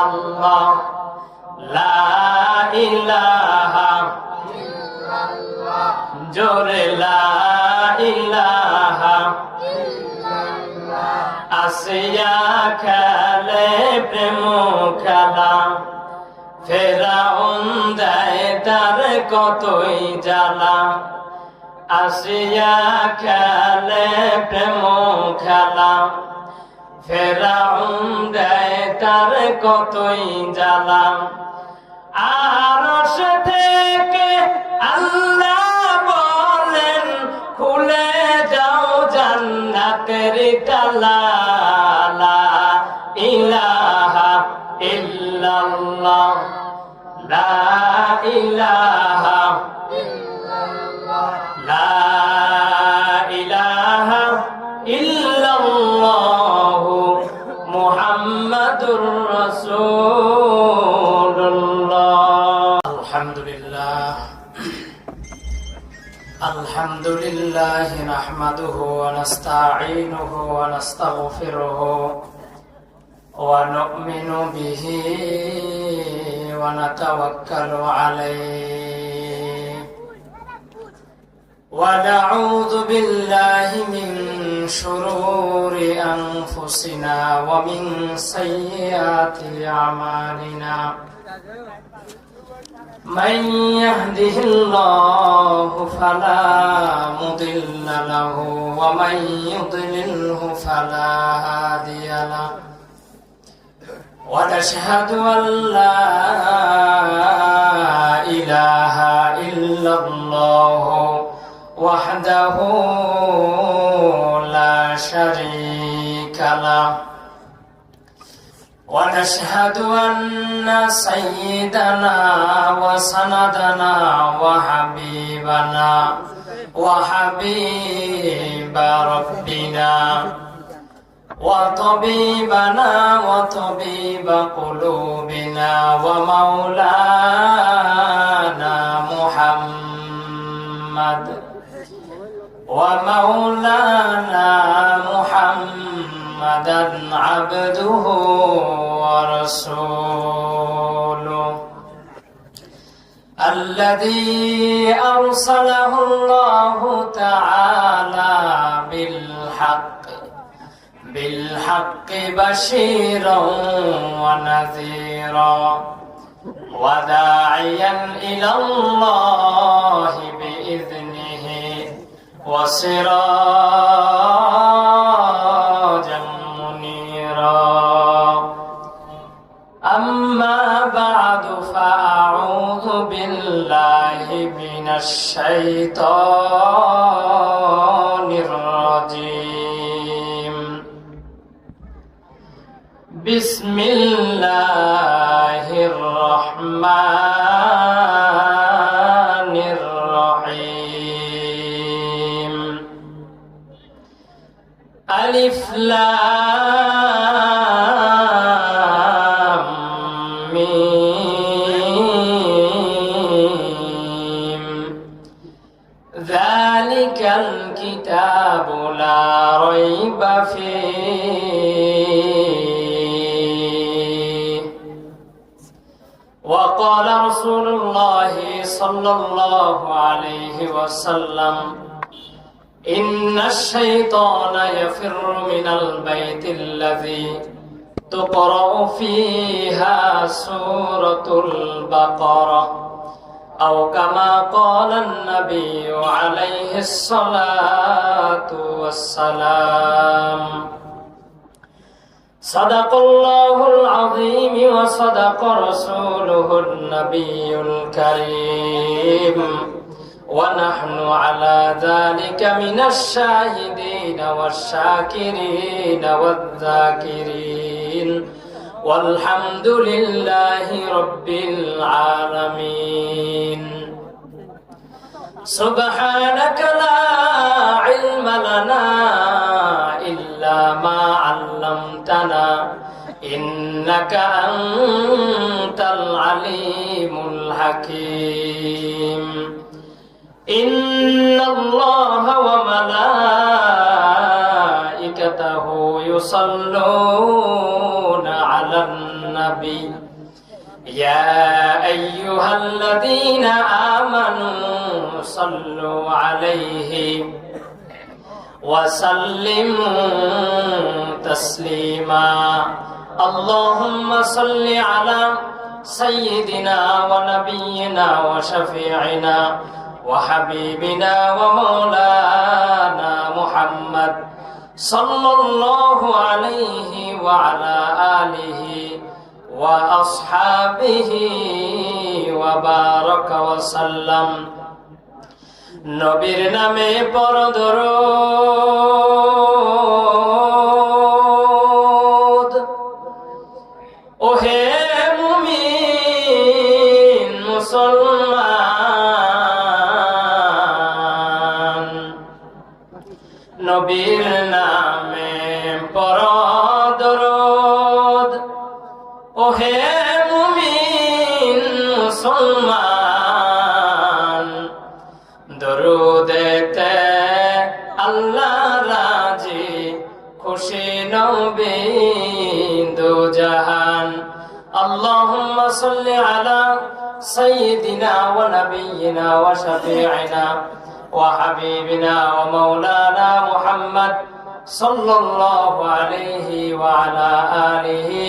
ইল্লাল্লাহ লা ইলাহা ইল্লাল্লাহ জোরে লা ইলাহা ইল্লাল্লাহ আসিয়া খেলে প্রেম খেলা ফেরাউন দেয় তার কতই জ্বালা আসিয়া খেলে প্রেম খেলা ফেরাউন দেয় তার কতই জ্বালা আরশ থেকে আল্লাহ বলেন খুলে যাও জান্নাতের তালা লা ইলাহা ইল্লাল্লাহ লা ইলাহা ইল্লাল্লাহ লা ইলাহা ইল্লাল্লাহ মুহাম্মাদুর রাসূলুল্লাহ আলহামদুলিল্লাহ নাহমাদুহু ওয়া নাস্তাঈনুহু ওয়া নাস্তাগফিরুহু ওয়া নু'মিনু বিহি ওয়া নাতাওয়াক্কালু আলাইহি ওয়া নাউযু বিল্লাহি মিন শুরুরি আনফুসিনা ওয়া মিন সাইয়্যাতি আমালিনা من يهده الله فلا مضل له ومن يضلله فلا هادي له ونشهد أن لا إله إلا الله وحده لا شريك له ونشهد أن سيدنا وسندنا وحبيبنا وحبيب ربنا وطبيبنا وطبيب قلوبنا ومولانا محمد محمدا عبده ورسوله الذي أرسله الله تعالى بالحق بشيرا ونذيرا وداعيا إلى الله بإذنه وسراجا منيرا أما بعد فأعوذ بالله من الشيطان الرجيم بسم الله الرحمن الرحيم ألف لام ميم ذلك الكتاب لا ريب فيه وقال رسول الله صلى الله عليه وسلم إن الشيطان يفر من البيت الذي تقرأ فيها سورة البقرة أو كما قال النبي عليه الصلاة والسلام صدق الله العظيم وصدق رسوله النبي الكريم ونحن على ذلك من الشاهدين والشاكرين والذاكرين والحمد لله رب العالمين سبحانك لا علم لنا إلا ما علمتنا إنك أنت العليم الحكيم إن الله وملائكته وملائكته يصلون على النبي يا أيها الذين آمنوا صلوا عليه وسلموا تسليما اللهم صل على سيدنا ونبينا وشفيعنا وحبيبنا ومولانا محمد صلى الله عليه وعلى آله وأصحابه وبارك وسلم নবীর নামে পড়ো দরুদ ওহে মুমিন মুসলমান নবীর নামে পড়ো দরুদ ওহে মুমিন মুসলমান দরুদেতে আল্লাহ রাজি খুশি নবী দু জাহান আল্লাহুম্মা সাল্লি আলা সাইয়্যিদিনা ওয়া নাবিয়্যিনা ওয়া শাফি'িনা ওয়া হাবিবিনা ওয়া মাওলানা মুহাম্মদ সাল্লাল্লাহু আলাইহি ওয়া আলা আলিহি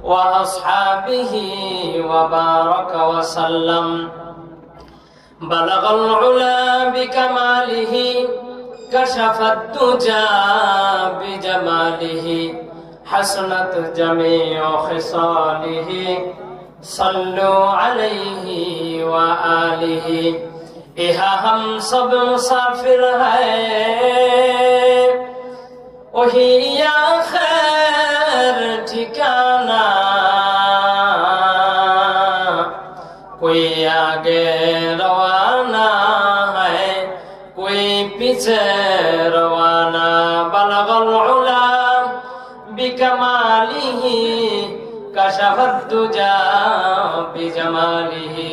ওয়া আসহাবিহি ওয়া বারাকা ওয়া সাল্লাম بلغ العلا بكماله كشف الدجى بجماله حسنت جميع خصاله صلوا عليه وآله यहाँ हम सब मुसाफिर हैं वही या खैर ठिकाना कोई आगे रवाना है कोई पीछे रवाना बलगल उला बिकमालिही कशफत दुजा बिजमालिही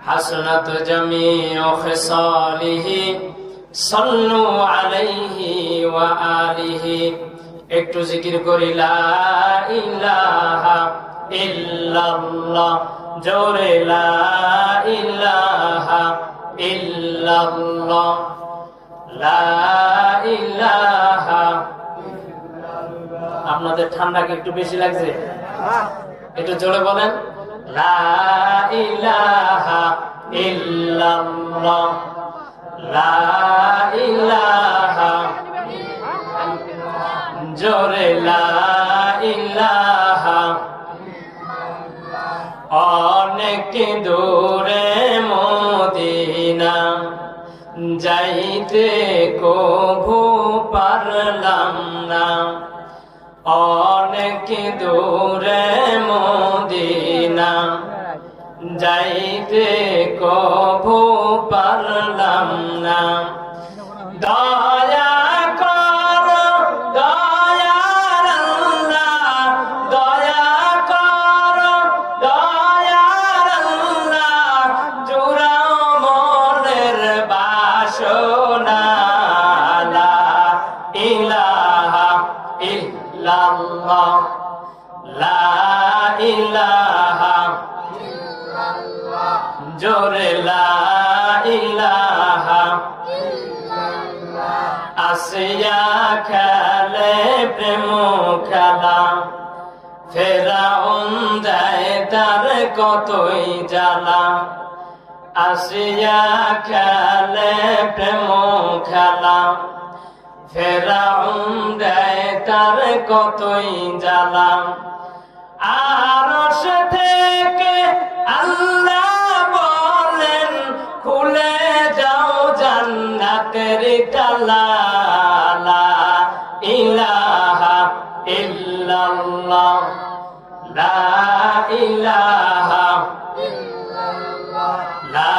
हसनत जमीउ खिसालिही सल्लु अलैहि व आलिही একটু জিকির করি লা ইলাহা ইল্লাল্লাহ জোরে লা ইলাহা ইল্লাল্লাহ লা ইলাহা আপনাদের ঠান্ডা কি একটু বেশি লাগছে একটু জোরে বলেন লা ইলাহা ইল্লাল্লাহ লা ইলাহা জোরে লা ইলাহা অনেক দূরে মদিনা যাইতে কভু পারলাম না অনেক দূরে মদিনা যাইতে কভু পারলাম না দয়া জোরে লা ইলাহা আসিয়া খেলে প্রেম খেলা ফেরাউন দেয় তার কতই জ্বালা আসিয়া খেলে প্রেম খেলা ফেরাউন দেয় তার কতই জ্বালা আরশ থেকে আল্লাহ বলেন খুলে যাও জান্নাতের তালা লা ইলাহা ইল্লাল্লাহ লা ইলাহা ইল্লাল্লাহ লা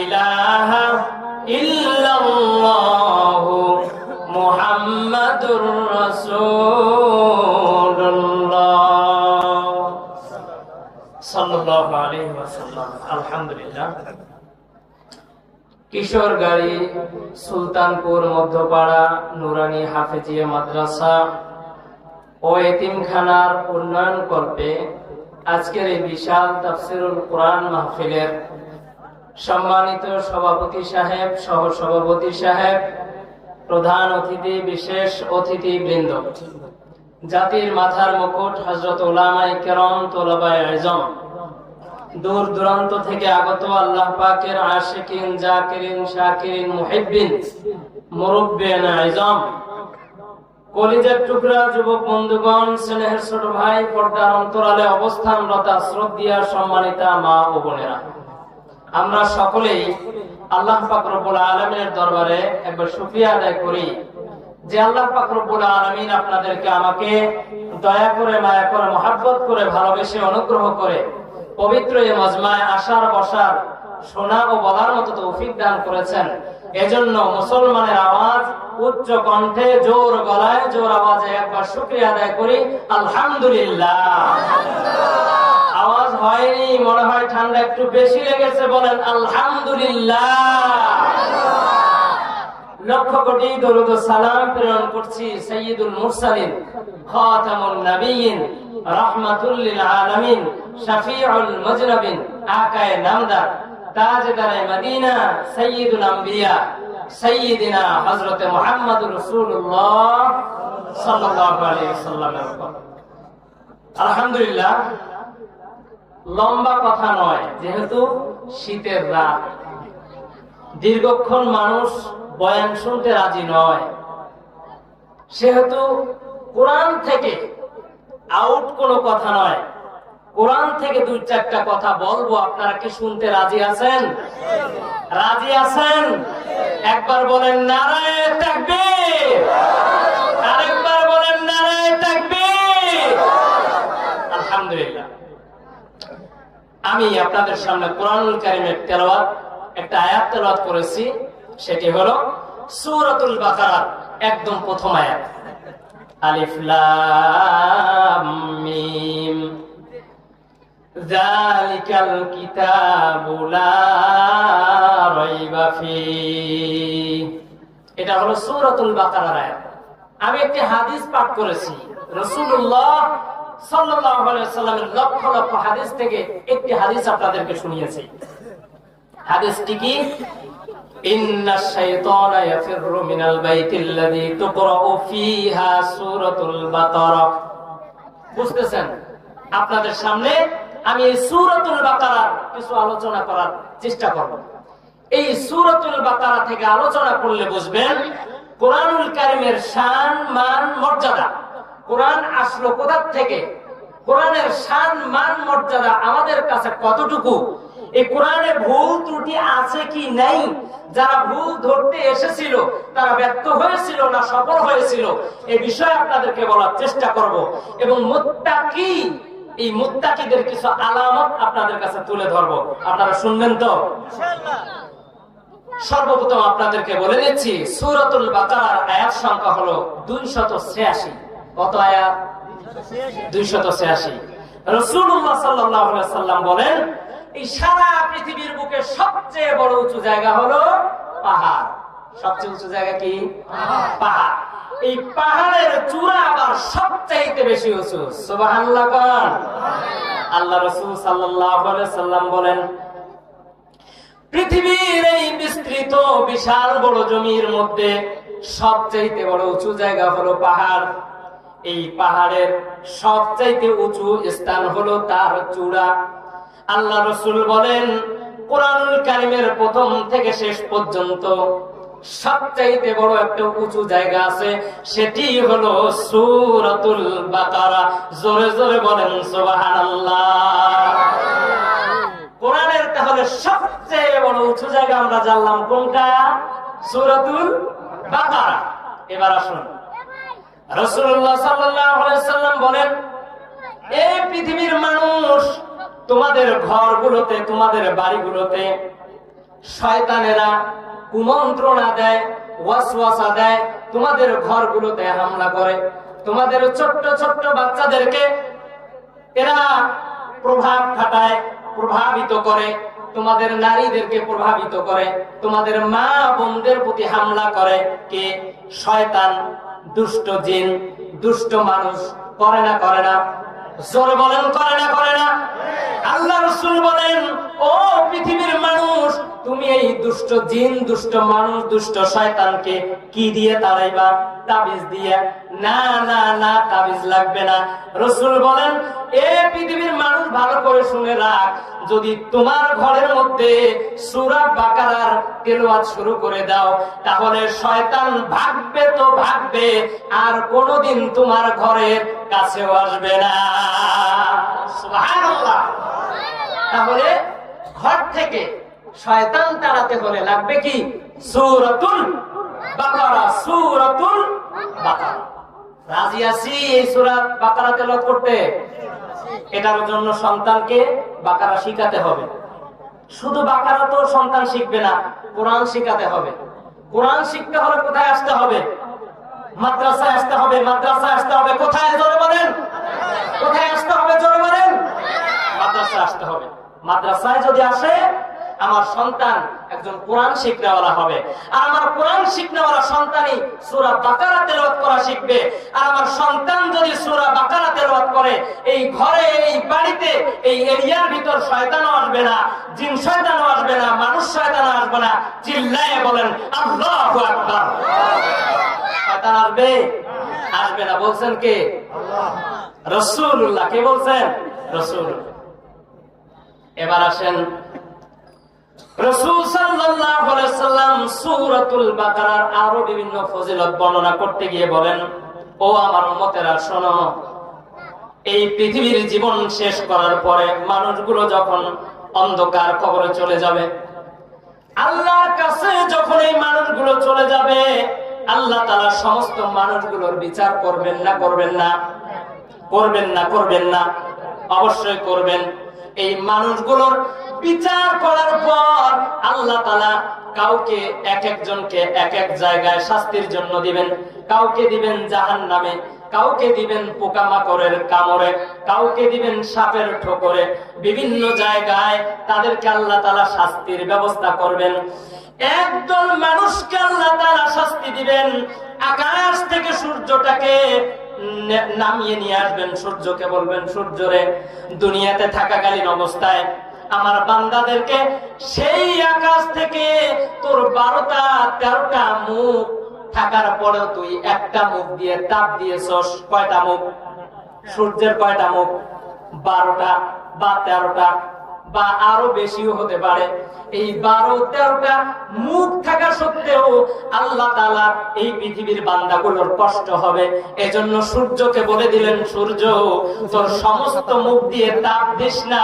ইলাহা ইল্লাল্লাহ মুহাম্মাদুর রাসূলুল্লাহ সাল্লাল্লাহু আলাইহি ওয়াসাল্লাম। আলহামদুলিল্লাহ, কিশোরগাড়ি সুলতানপুর মধ্যপাড়া নুরানি হাফেজিয়া মাদ্রাসা ও এতিমখানার উন্নয়ন কল্পে আজকের এই বিশাল তাফসিরুল কোরআন মাহফিলের সম্মানিত সভাপতি সাহেব, সহ সভাপতি সাহেব, প্রধান অতিথি, বিশেষ অতিথি বৃন্দ, জাতির মাথার মুকুট হযরত উলামায়ে কেরাম, তোলাবায়ে ইলম, দূর দূরান্ত থেকে আগত আল্লাহ পাকের আশিকিন, জাকিরিন, শাকিরিন, মুহিব্বিন, মুরব্বিয়ান ইলম, কলিজার টুকরা যুবক বন্ধুগণ, স্নেহের ছোট ভাই, পর্দার অন্তরালে অবস্থানরত শ্রদ্ধেয় সম্মানিতা মা ও বোনেরা, আমরা সকলেই আল্লাহ পাক রব্বুল আলামিনের দরবারে একবার শুকরিয়া আদায় করি যে আল্লাহ পাক রব্বুল আলামিন আপনাদেরকে আমাকে দয়া করে, মায়া করে, মহব্বত করে, ভালোবেসে, অনুগ্রহ করে পবিত্র এই মজমায় আসার, বসার, শোনা ও বলার মতো তৌফিক দান করেছেন। এজন্য মুসলমানের আওয়াজ উচ্চ কণ্ঠে, জোর গলায়, জোর আওয়াজে একবার শুকরিয়া আদায় করি, আলহামদুলিল্লাহ। আওয়াজ হয়নি, মনে হয় ঠান্ডা একটু বেশি লেগেছে, বলেন আলহামদুলিল্লাহ। লক্ষ কোটি দরুদ ও সালাম প্রেরণ করছি সাইয়্যিদুল মুরসালিন, খাতামুন নবিয়্যিন, রাহমাতুল লিল আলামিন, শাফিউল মুজনাবিন, আকায়ে নামদার, তাজদারে মদিনা, সাইয়্যিদুল আম্বিয়া, সাইয়্যিদিনা হযরত মুহাম্মদুর রাসূলুল্লাহ সাল্লাল্লাহু আলাইহি ওয়াসাল্লামের উপর। আলহামদুলিল্লাহ। লম্বা কথা নয়, যেহেতু শীতের রাত, দীর্ঘক্ষণ মানুষ বয়ান শুনতে রাজি নয়, সেহেতু কোরআন থেকে আউট কোনো কথা নয়, কোরআন থেকে দুই চারটা কথা বলবো। আপনারা কি শুনতে রাজি আছেন? রাজি আছেন? একবার বলেন নারায়ে তাকবীর, আরেকবার বলেন নারায়ে তাকবীর। আলহামদুলিল্লাহ। আমি আপনাদের সামনে কোরআনুল কারীমের তেলাওয়াত, একটা আয়াত তেলাওয়াত করেছি, সেটি হলো সূরাতুল বাকারার একদম প্রথম আয়াত, আলিফ লাম মিম, যালিকাল কিতাবু লা রাইবা ফীহ। এটা হলো সূরাতুল বাকারার আয়াত। আমি একটি হাদিস পাঠ করেছি, রাসূলুল্লাহ সাল্লাল্লাহু আলাইহি ওয়াসাল্লামের লক্ষ লক্ষ হাদিস থেকে একটি হাদিস আপনাদেরকে শুনিয়েছি। হাদিসটি কি? ইন্নাশ শাইতানা ইয়াফিররু মিনাল বাইতিল্লাযী তুকরাউ ফীহা সূরাতুল বাকারা। বুঝতেছেন? আপনাদের সামনে আমি এই সূরাতুল বাকারার কিছু আলোচনা করার চেষ্টা করব। এই সূরাতুল বাকারা থেকে আলোচনা করলে বুঝবেন কোরআনুল কারীমের শান, মান, মর্যাদা। কোরআন আসলো কোথা থেকে, কোরআনের শান, মান, মর্যাদা আমাদের কাছে কতটুকু, এই কোরআনে ভুল ত্রুটি আছে কি নাই, যারা ভুল ধরতে এসেছিল তারা ব্যর্থ হয়েছিল না সফল হয়েছিল, এই বিষয়ে আপনাদেরকে বলার চেষ্টা করব। এবং মুত্তাকি, এই মুত্তাকিদের কিছু আলামত আপনাদের কাছে তুলে ধরবো। আপনারা শুনবেন তো ইনশাআল্লাহ? সর্বপ্রথম আপনাদেরকে বলে নিচ্ছি, সূরাতুল বাকারার আয়াত সংখ্যা হলো 286। কত আয়াত? 286। রাসূলুল্লাহ সাল্লাল্লাহু আলাইহি ওয়াসাল্লাম বলেন, এই সারা পৃথিবীর বুকে সবচেয়ে বড় উঁচু জায়গা হলো পাহাড়। সবচেয়ে উঁচু জায়গা কি? পাহাড়। এই পাহাড়ের চূড়া আবার সবচাইতে বেশি উঁচু। সুবহানাল্লাহ বলেন। আল্লাহ রাসূল সাল্লাল্লাহু আলাইহি ওয়াসাল্লাম বলেন, পৃথিবীর এই বিস্তৃত বিশাল বড় জমির মধ্যে সবচাইতে বড় উঁচু জায়গা হলো পাহাড়। এই পাহাড়ের সবচাইতে উঁচু স্থান হলো তার চূড়া। আল্লাহ রাসূল বলেন, কোরআনুল কারীমের প্রথম থেকে শেষ পর্যন্ত সবচাইতে বড় একটা উঁচু জায়গা আছে, সেটি হলো সূরাতুল বাকারা। জোরে জোরে বলেন সুবহানাল্লাহ। কোরআনের তাহলে সবচেয়ে বড় উঁচু জায়গা আমরা জানলাম কোনটা? সূরাতুল বাকারা। এবার আসুন, রাসূলুল্লাহ সাল্লাল্লাহু আলাইহি ওয়াসাল্লাম বলেন, এই পৃথিবীর মানুষ, তোমাদের ঘরগুলোতে, তোমাদের বাড়িগুলোতে শয়তানেরা কুমন্ত্রণা দেয়, ওয়াসওয়াসা দেয়, তোমাদের ঘরগুলোতে হামলা করে, তোমাদের ছোট্ট ছোট্ট বাচ্চাদেরকে এরা প্রভাব খাটায়, প্রভাবিত করে, তোমাদের নারীদেরকে প্রভাবিত করে, তোমাদের মা বোনদের প্রতি হামলা করে কে? শয়তান, দুষ্ট জিন, দুষ্ট মানুষ। করে না করে না? জোরে বলেন, করে না করে না? আল্লাহ রাসূল বলেন, ও পৃথিবীর মানুষ, তুমি এই দুষ্ট জিন, দুষ্ট মানুষ, দুষ্ট শয়তানকে কি দিয়ে তাড়াইবা? তাবিজ দিয়ে? না না না, তাবিজ লাগবে না। রাসূল বলেন, এ পৃথিবীর মানুষ ভালো করে শুনে রাখ, যদি তোমার ঘরের মধ্যে সূরা বাকারার তেলাওয়াত শুরু করে দাও, তাহলে শয়তান ভাগবে তো ভাগবে, আর কোনোদিন তোমার ঘরের কাছেও আসবে না। সুবহানাল্লাহ। তাহলে ঘর থেকে শয়তান তাড়াতে হলে লাগবে কি? সূরাতুল বাকারা, সূরাতুল বাকারা। রাজি আছি এই সূরা বাকারা তেলাওয়াত করতে? এটার জন্য সন্তানকে বাকারা শিখাতে হবে। শুধু বাকারা তো সন্তান শিখবে না, কোরআন শিখাতে হবে। কোরআন শিখতে হলে কোথায় আসতে হবে? মাদ্রাসায় আসতে হবে। মাদ্রাসায় আসতে হবে কোথায়? জোরে বলেন, কোথায় আসতে হবে? জোরে বলেন। মাদ্রাসায় আসতে হবে। মাদ্রাসায় যদি আসে, আমার সন্তান একজন কোরআন শিখনেওয়ালা হবে, আর আমার কোরআন শিখনেওয়ালা সন্তানই সূরা বাকারা তেলাওয়াত করা শিখবে। আর আমার সন্তান যদি সূরা বাকারা তেলাওয়াত করে, এই ঘরে, এই বাড়িতে, এই এরিয়ার ভিতর শয়তানও আসবে না, জিন শয়তানও আসবে না, মানুষ শয়তানও আসবে না। চিল্লায়ে বলেন আল্লাহু আকবার। শয়তান আসবে? আসবে না। বলছেন কে? আল্লাহ, রাসূলুল্লাহ। কে বলছেন? রাসূলুল্লাহ। এবার আসেন, রাসূল সাল্লাল্লাহু আলাইহি সাল্লাম সূরাতুল বাকারার আরো বিভিন্ন ফজিলত বর্ণনা করতে গিয়ে বলেন, ও আমার উম্মতেরা শোনো, এই পৃথিবীর জীবন শেষ করার পরে মানুষগুলো যখন অন্ধকার কবরে চলে যাবে, আল্লাহর কাছে যখন এই মানুষগুলো চলে যাবে, আল্লাহ তাআলা সমস্ত মানুষগুলোর বিচার করবেন না? করবেন না? করবেন না? করবেন না? অবশ্যই করবেন। এই মানুষগুলোর বিচার করার পর আল্লাহ তাআলা কাউকে, এক একজনকে এক এক জায়গায় শাস্তির জন্য দিবেন। কাউকে দিবেন জাহান্নামে, কাউকে দিবেন পোকামাকড়ের কামড়ে, কাউকে দিবেন সাপের ঠোকরে। বিভিন্ন জায়গায় তাদেরকে আল্লাহ তাআলা শাস্তির ব্যবস্থা করবেন। একদল মানুষকে আল্লাহ তাআলা শাস্তি দিবেন, আকাশ থেকে সূর্যটাকে নামিয়ে নিয়ে আসবেন। সূর্যকে বলবেন, সূর্যরে, দুনিয়াতে থাকাকালীন অবস্থায় আমার বান্দাদেরকে সেই আকাশ থেকে তোর 12টা 13টা মুখ থাকার পরেও তুই একটা মুখ দিয়ে তাপ দিয়েছস। কয়টা মুখ? সূর্যের কয়টা মুখ? 12টা বা 13টা বা আরো বেশিও হতে পারে। এই 12-13টা মুখ থাকা সত্ত্বেও আল্লাহ তাআলা এই পৃথিবীর বান্দাগুলোর কষ্ট হবে। এজন্য সূর্যকে বলে দিলেন, সূর্য, তোর সমস্ত মুখ দিয়ে তাপ দিস না,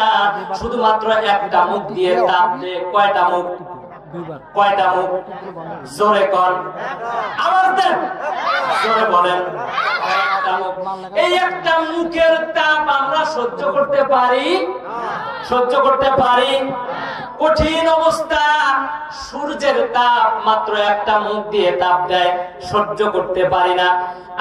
শুধুমাত্র একটা মুখ দিয়ে তাপ দে। কয়টা মুখ? কয়টা মুখ? জোরে কর। আওয়াজ দেন, জোরে বলেন। এই একটা মুখের তাপ আমরা সহ্য করতে পারি? সহ্য করতে পারি? কঠিন অবস্থা, সূর্যের তাপ মাত্র একটা মুখ দিয়ে তাপ দেয়, সহ্য করতে পারি না।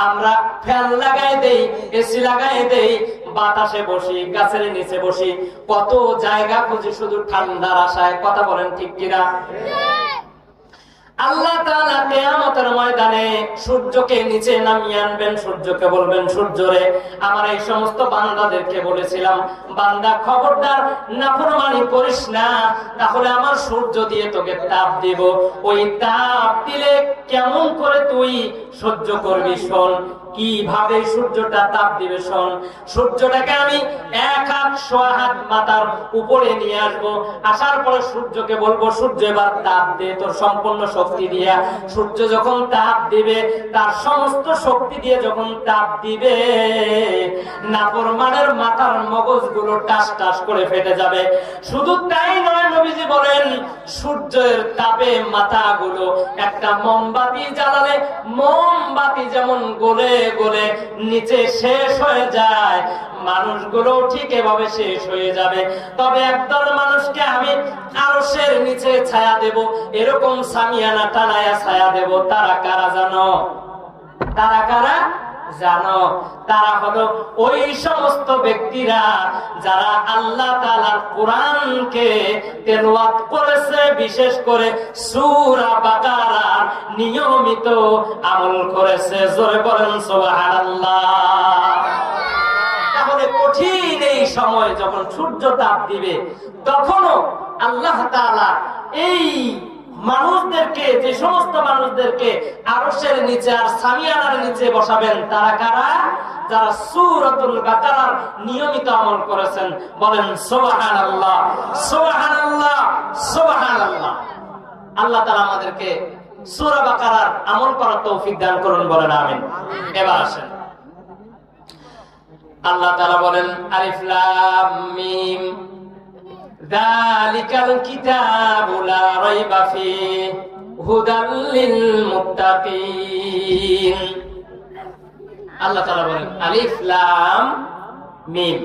আমরা ফ্যান লাগাই দেই, এসি লাগাই দেই, বাতাসে বসি, গাছের নিচে বসি, কত জায়গা খুঁজি শুধু ঠান্ডার আশায়। কথা বলেন ঠিক কিনা? আল্লাহ তাআলা কিয়ামতের ময়দানে সূর্যকে নিচে নামিয়ে আনবেন। সূর্যকে বলবেন, সূর্যরে, আমার এই সমস্ত বান্দাদেরকে বলেছিলাম, বান্দা খবরদার নাফরমানি করিস না, তাহলে আমার সূর্য দিয়ে তোকে তাপ দিব। ওই তাপ দিলে কেমন করে তুই সহ্য করবি শোন। কিভাবে সূর্যটা তাপ দিবে শোন। সূর্যটাকে আমি 1 হাত 1.5 হাত মাথার উপরে নিয়ে আসবো। আসার পরে সূর্যকে বলবো, সূর্য এবার তাপ দে তোর সম্পূর্ণ শক্তি দিয়া। সূর্য যখন তাপ দিবে, তার সমস্ত শক্তি দিয়ে যখন তাপ দিবে, নাফরমানের মাথার মগজগুলো টাস টাস করে ফেটে যাবে। শুধু তাই নয়, নবীজি বলেন, সূর্যের তাপে মাথাগুলো একটা মোমবাতি জ্বালালে মোমবাতি যেমন গলে গলে নিচে শেষ হয়ে যায়, মানুষগুলো ঠিক এভাবে শেষ হয়ে যাবে। তবে একদল মানুষকে আমি আরশের নিচে ছায়া দেব, এরকম সামিয়ানা টানায়া ছায়া দেব। তারা কারা জানো? তারা কারা? জানো তারা হলো ওই সমস্ত ব্যক্তিরা যারা আল্লাহ তাআলার কোরআনকে তেলাওয়াত করেছে, বিশেষ করে সূরা বাকারার নিয়মিত আমল করেছে। জোরে বলেন সুবহানাল্লাহ। তাহলে কঠিন এই সময় যখন সূর্য তাপ দিবে, তখনও আল্লাহ তাআলা এই মানুষদেরকে, যে সমস্ত মানুষদেরকে আরশের নিচে আর সামিয়ানার নিচে বসাবেন, তারা কারা? যারা সূরাতুল বাকারার নিয়মিত আমল করেছেন। বলেন সুবহানাল্লাহ, সুবহানাল্লাহ, সুবহানাল্লাহ। আল্লাহ তাআলা আমাদেরকে সূরা বাকারার আমল করার তৌফিক দান করুন, বলেন আমিন। এবার আসেন, আল্লাহ তাআলা বলেন আলিফ লাম মিম যালিকাল কিতাবু লা রাইবা ফীহি হুদাল লিল মুত্তাকিন। আল্লাহ তাআলা বলেন আলিফ লাম মিম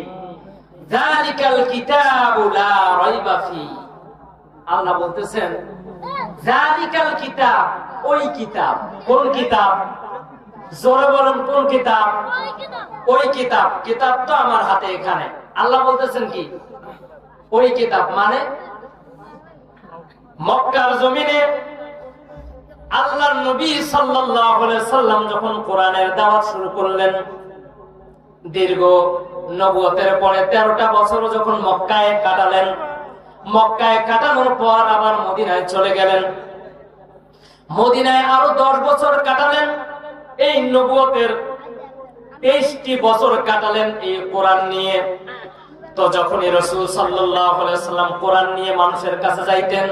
যালিকাল কিতাবু লা রাইবা ফীহি। আল্লাহ বলতেছেন যালিকাল কিতাব, ওই কিতাব। কোন কিতাব? জোরে বলেন কোন কিতাব? ওই কিতাব। কিতাব তো আমার হাতে এখানে। আল্লাহ বলতেছেন কি ওই কিতাব? মানে মক্কার জমিনে আল্লাহর নবী সাল্লাল্লাহু আলাইহি সাল্লাম যখন কোরআনের দাওয়াত শুরু করলেন, দীর্ঘ নবুয়তের পরে 13টা বছর যখন মক্কায় কাটালেন, মক্কায় কাটানোর পর আবার মদিনায় চলে গেলেন, মদিনায় আরো 10 বছর কাটালেন, এই নবুয়তের 23টি বছর কাটালেন এই কোরআন নিয়ে। তো যখনই রাসূল সাল্লাল্লাহু আলাইহি সাল্লাম কোরআন নিয়ে মানুষের কাছে যাইতেন,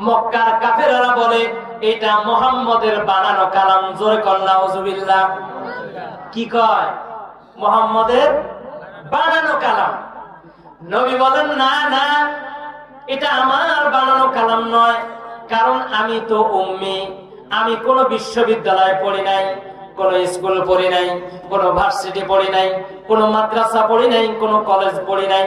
মক্কার কাফেররা বলে এটা মুহাম্মদের বানানো কালাম। জোরে কর নাউজুবিল্লাহ। কি কয়? মুহাম্মদের বানানো কালাম। নবী বলেন না না, এটা আমার বানানো কালাম নয়, কারণ আমি তো উম্মি, আমি কোনো বিশ্ববিদ্যালয়ে পড়ি নাই, কোন স্কুল পড়ি নাই, কোন ভার্সিটি পড়ি নাই, কোন মাদ্রাসা পড়ি নাই, কোন কলেজ পড়ি নাই।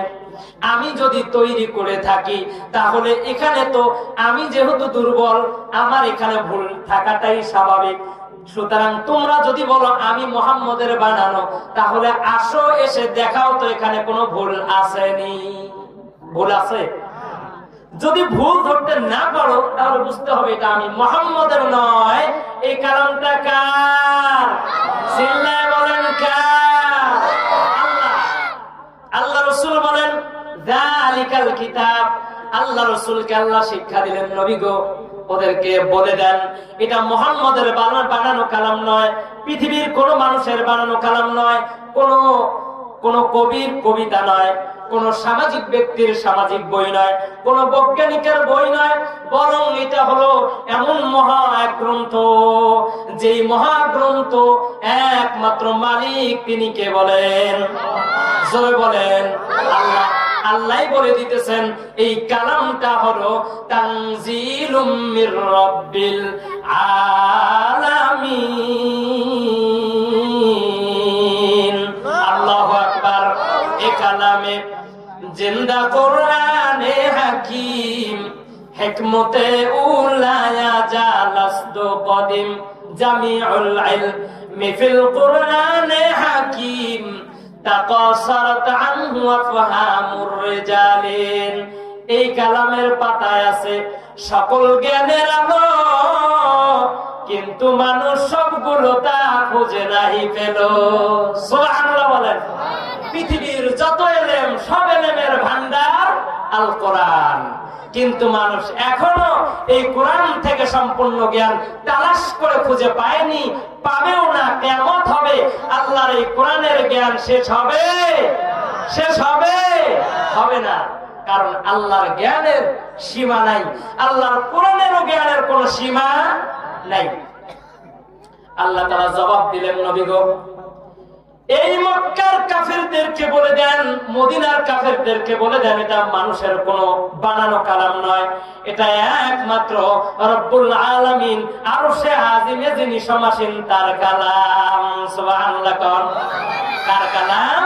আমি যদি তৈরি করে থাকি তাহলে এখানে তো আমি যেহেতু দুর্বল, আমার এখানে ভুল থাকাটাই স্বাভাবিক। সুতরাং তোমরা যদি বলো আমি মুহাম্মদের বানানো, তাহলে আসো এসে দেখাও তো এখানে কোনো ভুল আসেনি। ভুল আছে? যদি ভুল ধরতে না পারো তাহলে বুঝতে হবে এটা আমি মুহাম্মদের নয়। এই কারণটা কার? চিল্লায় বলেন কার? আল্লাহ। আল্লাহ রাসূল বলেন যালিকাল কিতাব। আল্লাহ রাসূলকে আল্লাহ শিক্ষা দিলেন, নবী গো ওদেরকে বলে দেন এটা মুহাম্মদের বানানো কালাম নয়, পৃথিবীর কোন মানুষের বানানো কালাম নয়, কোন কবির কবিতা নয়, কোন সামাজিক ব্যক্তির সামাজিক বই নয়, কোন বৈজ্ঞানিকের বই নয়, বরং এটা হলো এমন মহা এক গ্রন্থ, যেই মহাগ্রন্থ একমাত্র মালিক তিনি কে বলেন? জোরে বলেন আল্লাহ। আল্লাহ বলে দিতেছেন এই কালামটা হলো তানজিলুম মির রাব্বিল আলামিন। আল্লাহু আকবার। এই কালামে জিন্দা কোরআনে হাকিম, হিকমতে উলায়া জালাসদ কদিম, জামিউল ইলমি ফিল কোরআনে হাকিম, তাকাসারাত আনহু আফহামুর রিজালিন। এই কালামের পাতায় আছে সকল জ্ঞানের আলো, কিন্তু মানুষ সবগুলো তা খুঁজে নাই পেল। সুবহানাল্লাহ বলেন। পৃথিবীর যত এলেম, সব এলেমের ভান্ডার আল কোরআন, কিন্তু মানুষ এখনো এই কোরআন থেকে সম্পূর্ণ জ্ঞান তালাশ করে খুঁজে পায়নি, পাবেও না। কিয়ামত হবে, আল্লাহর এই কোরআনের জ্ঞান শেষ হবে? শেষ হবে? হবে না। কারণ আল্লাহর জ্ঞানের সীমা নাই, আল্লাহর কোরআনেরও জ্ঞানের কোনো সীমা নাই। আল্লাহ তাআলা জবাব দিলেন, নবী গো এই মক্কার কাফেরদেরকে বলে দেন, মদিনার কাফেরদেরকে বলে দেন এটা মানুষের কোনো বানানো কালাম নয়, এটা একমাত্র রব্বুল আলামিন আরশে আজিমে যিনি সমাসীন তার কালাম। সুবহানাল্লাহ। কার কালাম?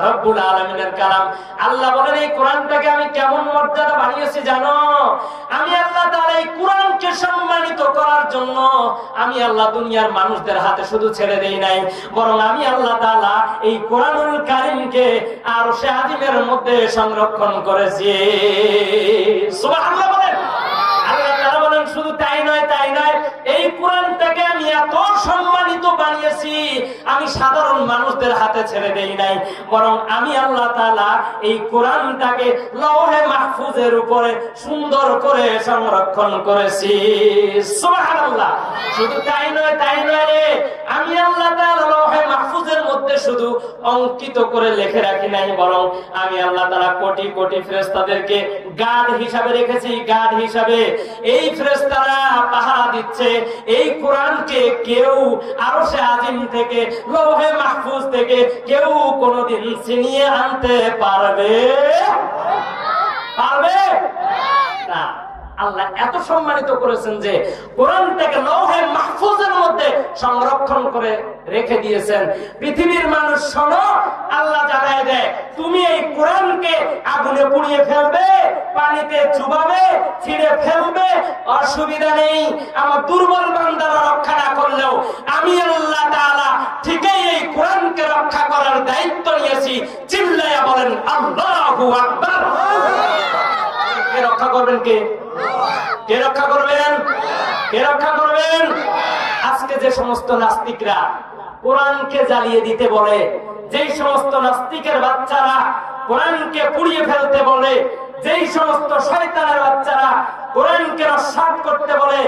রব্বুল আলামিনের কালাম। আল্লাহ বলেন এই কোরআনটাকে আমি কেমন মর্যাদা বানিয়েছি জানো? আমি আল্লাহ তাআলা এই কোরআনকে সম্মানিত করার জন্য আমি আল্লাহ দুনিয়ার মানুষদের হাতে শুধু ছেড়ে দেই নাই, বরং আমি আল্লাহ তাআলা এই কোরআনুল কারীমকে আরশে আজিমের মধ্যে সংরক্ষণ করেছি। সুবহানাল্লাহ বলেন। আল্লাহ তাআলা বলেন শুধু তাই নয়, এই কোরআনটাকে আমি এত সম্মানিত বানিয়েছি, আমি সাধারণ মানুষদের হাতে ছেড়ে দেই নাই, বরং আমি আল্লাহ তাআলা এই কোরআনটাকে লৌহে মাহফুজের উপরে সুন্দর করে সংরক্ষণ করেছি। সুবহানাল্লাহ। শুধু তাই নয় রে, আমি আল্লাহ তাআলা লৌহে মাহফুজের মধ্যে শুধু অঙ্কিত করে লিখে রাখি নাই, বরং আমি আল্লাহ তাআলা কোটি কোটি ফেরেশতাদেরকে গার্ড হিসাবে রেখেছি। গার্ড হিসাবে এই ফেরেশতারা পাহারা দিচ্ছে এই কোরআনকে। কেউ আরশে আজিম থেকে লৌহে মাহফুজ থেকে কেউ কোনোদিন ছিনিয়ে আনতে পারবে না। আল্লাহ এত সম্মানিত করেছেন যে কোরআনটাকে লৌহে মাহফুজের মধ্যে সংরক্ষণ করে রেখে দিয়েছেন। পৃথিবীর মানুষ শোনো, আল্লাহ জানায় দেয় তুমি এই কোরআনকে আগুনে পুড়িয়ে ফেলবে, পানিতে চুবাবে, ছিঁড়ে ফেলবে, অসুবিধা নেই। আমার দুর্বল বান্দারা রক্ষা না করলেও আমি আল্লাহ তাআলা ঠিকই এই কোরআনকে রক্ষা করার দায়িত্ব নিয়েছি। চিল্লায়া বলেন আল্লাহু আকবার। কে রক্ষা করবেন? কে রক্ষা করবেন? কে রক্ষা করবেন? আজকে যে সমস্ত নাস্তিকরা কোরআনকে জ্বালিয়ে দিতে বলে, যেই সমস্ত নাস্তিকের বাচ্চারা কোরআনকে পুড়িয়ে ফেলতে বলে, যেই সমস্ত শয়তানের বাচ্চারা কোরআনকে নস্যাৎ করতে বলে,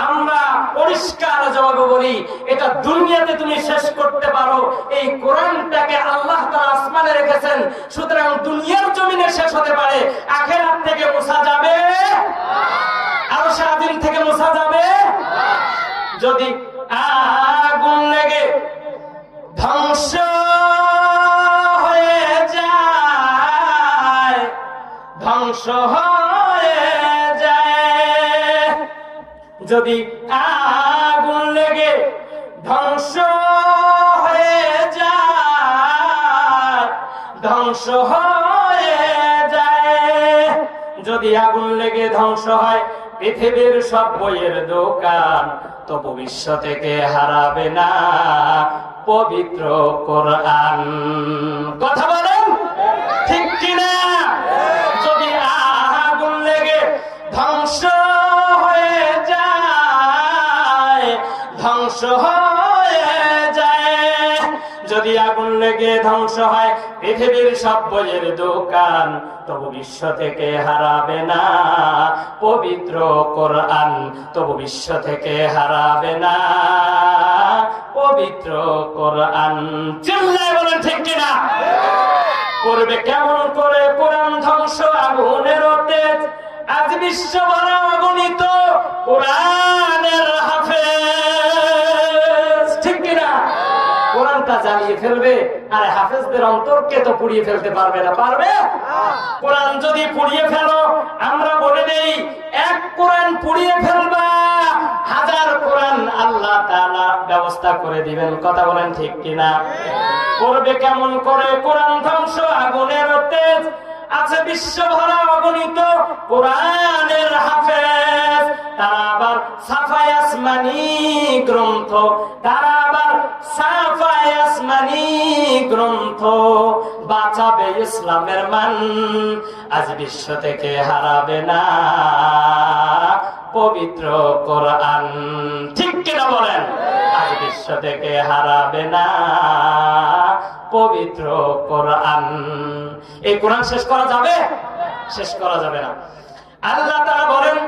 আমরা পরিষ্কার জবাবে বলি এটা দুনিয়াতে তুমি শেষ করতে পারো, এই কোরআনটাকে আল্লাহ তাআলা আসমানে রেখেছেন, সুতরাং দুনিয়ার জমিনে শেষ হতে পারে, আখিরাত থেকে মুছা যাবে, আরশে আজিম থেকে মুছা যাবে। যদি আগুন লেগে ধ্বংস হয়ে যায়, ধ্বংস হয়ে যায়, যদি আগুন লেগে ধ্বংস হয়ে যায়, ধ্বংস হয়ে যায়, যদি আগুন লেগে ধ্বংস হয় পৃথিবীর সব বইয়ের দোকান, তবু বিশ্ব থেকে হারাবে না পবিত্র কোরআন। কথা বলেন ঠিক কিনা? যদি আগুন লেগে ধ্বংস হয়ে যায়, ধ্বংস হয়ে যায়, যদি আগুন লেগে ধ্বংস হয় পৃথিবীর সব বইয়ের দোকান, তবু বিশ্ব থেকে হারাবে না পবিত্র কোরআন, তবু বিশ্ব থেকে হারাবে না পবিত্র কোরআন। চিল্লায় বলেন ঠিক কিনা? করবে কেমন করে কোরআন ধ্বংস? আগুনের তেজ আজ বিশ্ব ভরা অগণিত কোরআনের হাফেজ। ঠিক কিনা? কোরআনটা জ্বালিয়ে ফেলবে, আর হাফেজদের অন্তরকে তো পুড়িয়ে ফেলতে পারবে না। পারবে? কোরআন যদি পুড়িয়ে ফেলো, আমরা বলে দেই এক কোরআন পুড়িয়ে ফেলবা, হাজার কোরআন আল্লাহ তাআলা ব্যবস্থা করে দিবেন। কথা বলেন ঠিক কিনা? করবে কেমন করে কোরআন ধ্বংস? আগুনের তেজ আছে বিশ্ব ভরা অগণিত কোরআনের হাফেজ, তারা আবার সাফায়ে আসমানি গ্রন্থ, তারা আবার সাফায়ে আসমানি গ্রন্থ বাঁচাবে ইসলামের মান, আজ বিশ্ব থেকে হারাবে না পবিত্র কোরআন। ঠিক কিনা বলেন? আজ বিশ্ব থেকে হারাবে না পবিত্র কোরআন। এই কোরআন শেষ করা যাবে? শেষ করা যাবে না। আল্লাহ তাআলা বলেন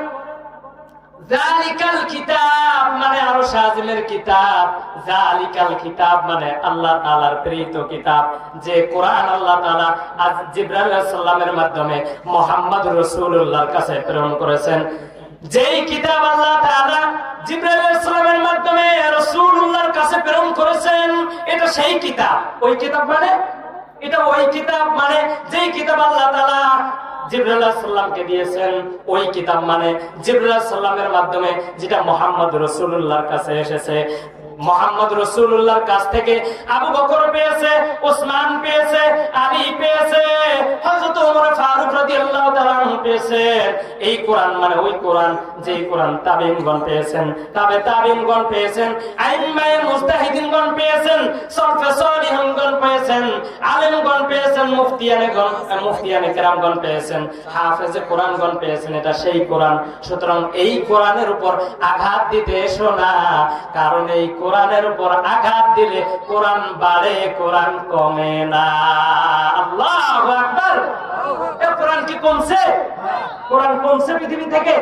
জালিকাল কিতাব মানে আরশে আজিমের কিতাব, জালিকাল কিতাব মানে আল্লাহ তাআলার প্রেরিত কিতাব, যে কোরআন আল্লাহ তাআলা আজ জিবরাইল আলাইহিস সালামের মাধ্যমে মুহাম্মদ রাসূলুল্লাহর কাছে প্রেরণ করেছেন। যেই কিতাব আল্লাহ তাআলা জিবরাইল আলাইহিস সালামের মাধ্যমে রাসূলুল্লাহর কাছে প্রেরণ করেছেন, এটা সেই কিতাব। ওই কিতাব মানে এটা ওই কিতাব মানে যেই কিতাব আল্লাহ তাআলা জিবরাইল আলাইহিস সালামকে দিয়েছেন, ওই কিতাব মানে জিবরাইল আলাইহিস সালামের মাধ্যমে যেটা মুহাম্মদ রাসূলুল্লাহর কাছে এসেছে। মুহাম্মদ রাসূলুল্লাহর কাছ থেকে আবু বকর পেয়েছে, ওসমান পেয়েছে, আলী পেয়েছে, হযরত ওমর ফারুক রাদিয়াল্লাহু তাআলা পেয়েছে। এই কোরআন মানে ওই কোরআন যে কোরআন তাবিঈনগণ পেয়েছেন, তাবিঈনগণ পেয়েছেন, আইম্মায়ে মুজতাহিদিনগণ পেয়েছেন, সলফে সালিহিনগণ পেয়েছেন, আলেমগণ পেয়েছেন, মুফতিয়ানে কেরামগণ পেয়েছেন, হাফেজে কোরআনগণ পেয়েছেন। এটা সেই কোরআন। সুতরাং এই কোরআনের উপর আঘাত দিতে এসো না, কারণ এই কোরআনের উপর আঘাত দিলে কোরআন বাড়ে, কোরআন কমে না। আল্লাহু আকবার। এই কোরআন কি কমছে? কোরআন কমছে পৃথিবী থেকে?